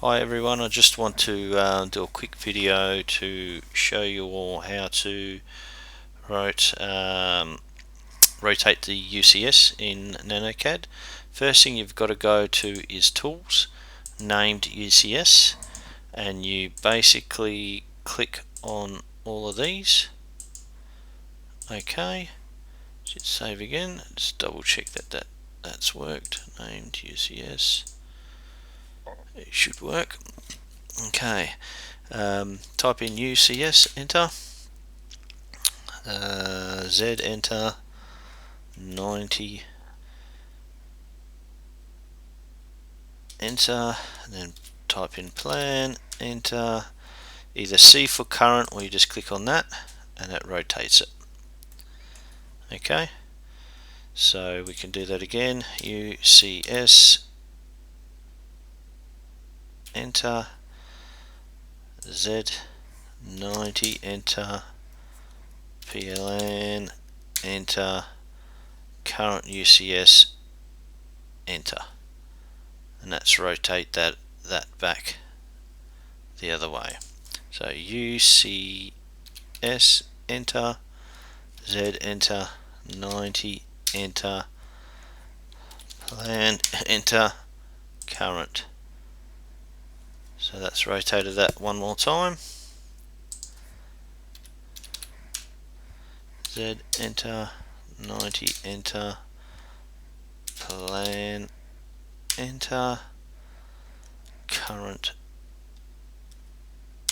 Hi everyone, I just want to do a quick video to show you all how to rotate the UCS in nanoCAD. First thing you've got to go to is Tools, named UCS, and you basically click on all of these. Okay, should save again, just double check that's worked. Named UCS, it should work. Okay, type in UCS, enter, Z, enter, 90, enter, and then type in plan, enter, either C for current or you just click on that and it rotates it. Okay, so we can do that again, UCS, enter, Z, 90, enter, PLN, enter, current UCS, enter, and that's rotate that back the other way. So UCS, enter, Z, enter, 90, enter, plan, enter, current. So that's rotated that one more time. Z, enter, 90, enter, plan, enter, current,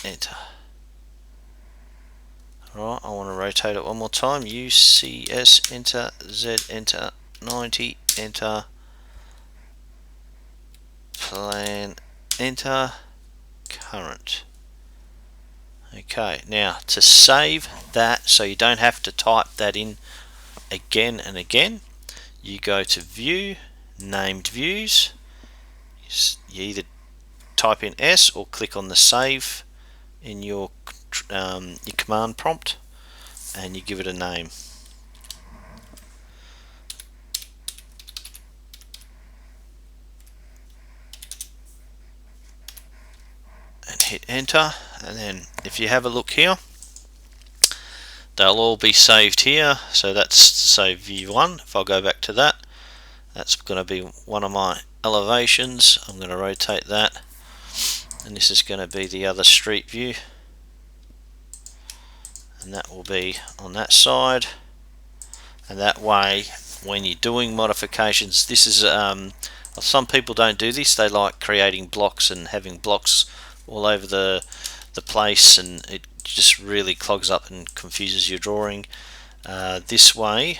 enter. Alright, I want to rotate it one more time. UCS, enter, Z, enter, 90, enter, plan, enter, current. Okay, now to save that so you don't have to type that in again and again, you go to View, Named Views, you either type in S or click on the Save in your command prompt and you give it a name. And hit enter, and then if you have a look here, they'll all be saved here. So that's say view 1. If I go back to that, that's going to be one of my elevations. I'm going to rotate that, and this is going to be the other street view, and that will be on that side. And that way, when you're doing modifications, this is some people don't do this. They like creating blocks and having blocks all over the place, and it just really clogs up and confuses your drawing. This way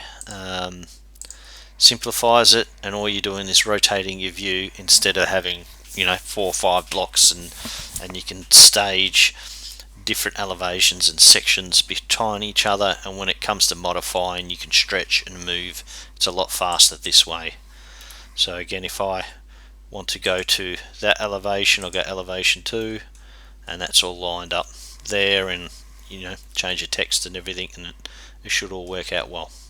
simplifies it, and all you're doing is rotating your view instead of having 4 or 5 blocks, and you can stage different elevations and sections behind each other, and when it comes to modifying you can stretch and move. It's a lot faster this way. So again, if I want to go to that elevation, I'll go elevation 2, and that's all lined up there, and change the text and everything, and it should all work out well.